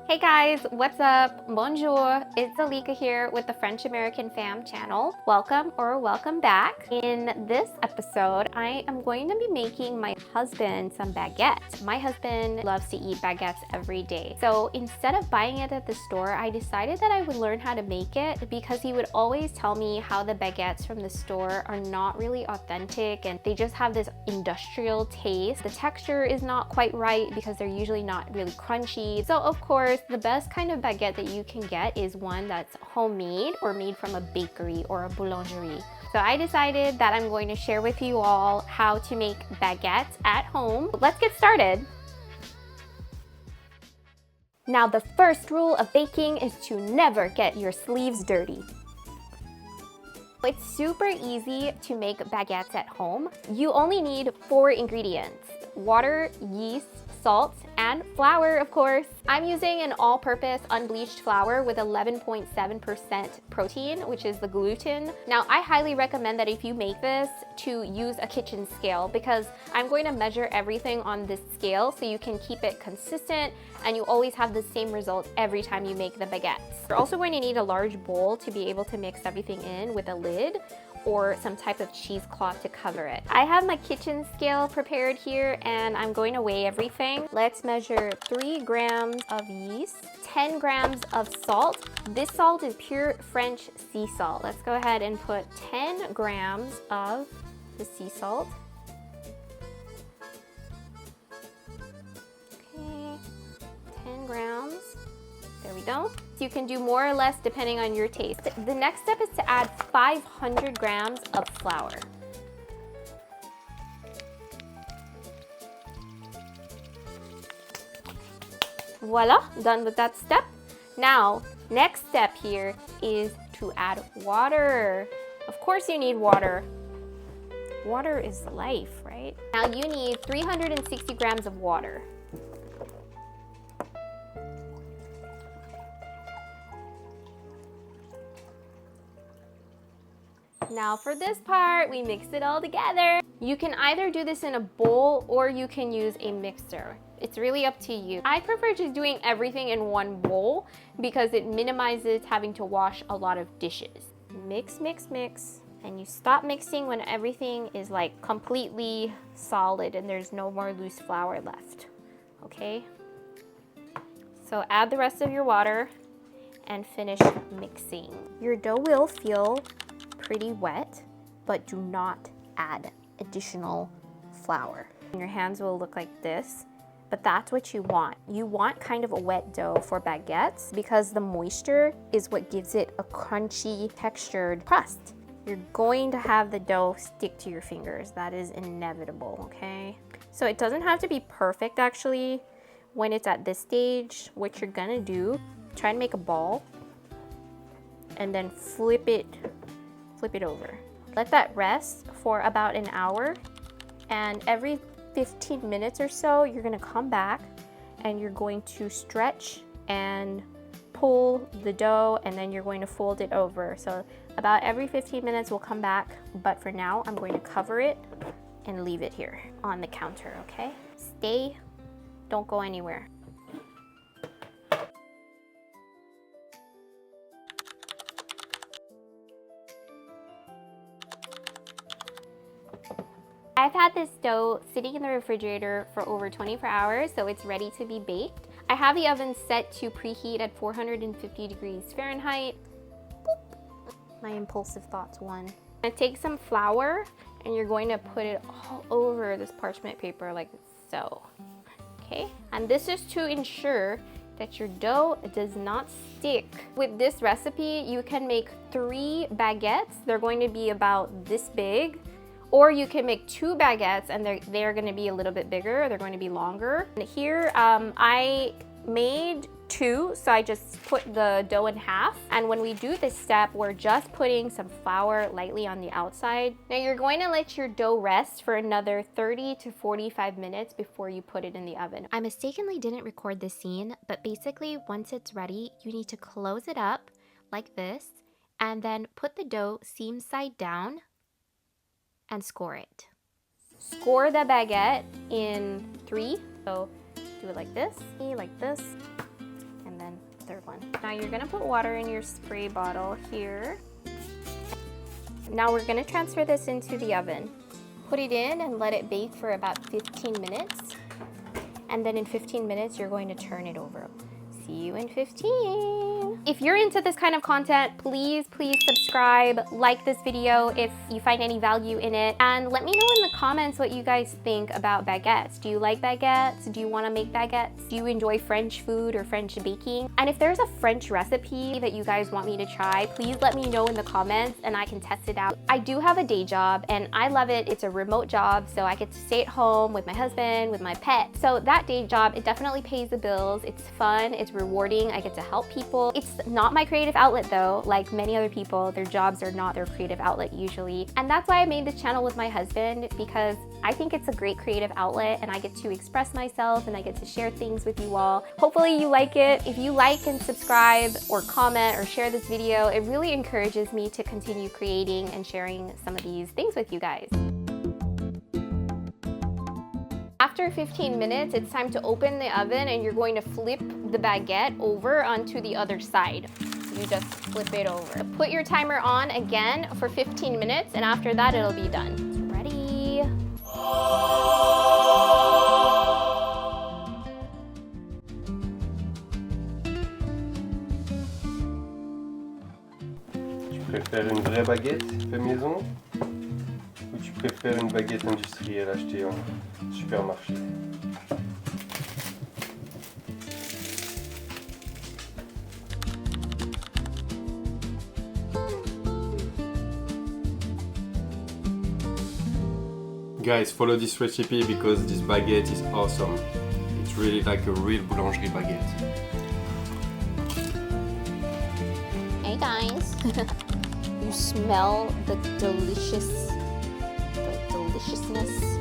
Hey guys, what's up? Bonjour, it's Alika here with the French American Fam channel. Welcome or welcome back. In this episode, I am going to be making my husband some baguettes. My husband loves to eat baguettes every day. So instead of buying it at the store, I decided that I would learn how to make it because he would always tell me how the baguettes from the store are not really authentic and they just have this industrial taste. The texture is not quite right because they're usually not really crunchy. So of course, the best kind of baguette that you can get is one that's homemade or made from a bakery or a boulangerie. So I decided that I'm going to share with you all how to make baguettes at home. Let's get started. Now, the first rule of baking is to never get your sleeves dirty. It's super easy to make baguettes at home. You only need 4 ingredients: water, yeast, salt, and flour, of course. I'm using an all-purpose unbleached flour with 11.7% protein, which is the gluten. Now, I highly recommend that if you make this to use a kitchen scale because I'm going to measure everything on this scale so you can keep it consistent and you always have the same result every time you make the baguettes. You're also going to need a large bowl to be able to mix everything in with a lid or some type of cheesecloth to cover it. I have my kitchen scale prepared here and I'm going to weigh everything. Let's measure 3 grams of yeast, 10 grams of salt. This salt is pure French sea salt. Let's go ahead and put 10 grams of the sea salt. Okay, 10 grams. There we go. You can do more or less depending on your taste. The next step is to add 500 grams of flour. Voila, done with that step. Now, next step here is to add water. Of course you need water. Water is life, right? Now you need 360 grams of water. Now for this part, we mix it all together. You can either do this in a bowl or you can use a mixer. It's really up to you. I prefer just doing everything in one bowl because it minimizes having to wash a lot of dishes. Mix, mix, mix. And you stop mixing when everything is like completely solid and there's no more loose flour left. Okay? So add the rest of your water and finish mixing. Your dough will feel pretty wet, but do not add additional flour. Your hands will look like this, but that's what you want. You want kind of a wet dough for baguettes because the moisture is what gives it a crunchy, textured crust. You're going to have the dough stick to your fingers. That is inevitable, okay? So it doesn't have to be perfect actually. When it's at this stage, what you're gonna do, try and make a ball and then flip it over. Let that rest for about an hour, and every 15 minutes or so, you're gonna come back and you're going to stretch and pull the dough, and then you're going to fold it over. So about every 15 minutes we'll come back, but for now, I'm going to cover it and leave it here on the counter, okay? Stay, don't go anywhere. I've had this dough sitting in the refrigerator for over 24 hours, so it's ready to be baked. I have the oven set to preheat at 450 degrees Fahrenheit. Boop. My impulsive thoughts won. I'm gonna take some flour and you're going to put it all over this parchment paper like so. Okay, and this is to ensure that your dough does not stick. With this recipe, you can make 3 baguettes. They're going to be about this big. Or you can make 2 baguettes and they're gonna be a little bit bigger, they're going to be longer. And here, I made 2, so I just put the dough in half. And when we do this step, we're just putting some flour lightly on the outside. Now you're going to let your dough rest for another 30 to 45 minutes before you put it in the oven. I mistakenly didn't record this scene, but basically once it's ready, you need to close it up like this and then put the dough seam side down and score it. Score the baguette in 3. So do it like this, and then third one. Now you're gonna put water in your spray bottle here. Now we're gonna transfer this into the oven. Put it in and let it bake for about 15 minutes. And then in 15 minutes, you're going to turn it over. See you in 15. If you're into this kind of content, please subscribe, like this video if you find any value in it, and let me know in the comments what you guys think about baguettes. Do you like baguettes? Do you want to make baguettes? Do you enjoy French food or French baking? And if there's a French recipe that you guys want me to try, please let me know in the comments and I can test it out. I do have a day job and I love it. It's a remote job, so I get to stay at home with my husband, with my pet. So that day job, it definitely pays the bills. It's fun, it's rewarding. I get to help people. It's not my creative outlet though. Like many other people, their jobs are not their creative outlet usually. And that's why I made this channel with my husband, because I think it's a great creative outlet and I get to express myself and I get to share things with you all. Hopefully you like it. If you like and subscribe or comment or share this video, it really encourages me to continue creating and sharing some of these things with you guys. After 15 minutes, it's time to open the oven and you're going to flip the baguette over onto the other side. You just flip it over. Put your timer on again for 15 minutes and after that it'll be done. It's ready. Tu préfères une vraie baguette fait maison ou tu préfères une baguette industrielle achetée en supermarché? Guys, follow this recipe because this baguette is awesome. It's really like a real boulangerie baguette. Hey guys. You smell the deliciousness.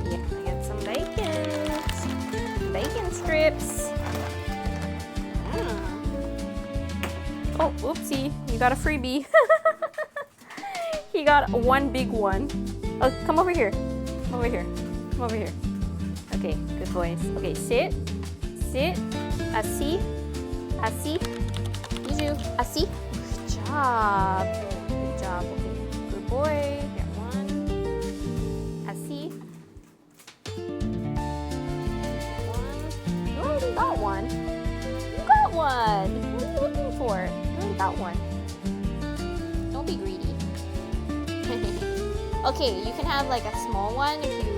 Yeah, I got some bacon strips. Oh, oopsie, you got a freebie. He got one big one. Oh, come over here. Come over here. Come over here. Okay, good boys. Okay, sit. Assis. Bijou. Assis. Good job. Good job. Okay, good boy. Here, one. Assis. One. You already got one. You got one. What are you looking for? You already got one. Don't be greedy. Okay, you can have like a small one if you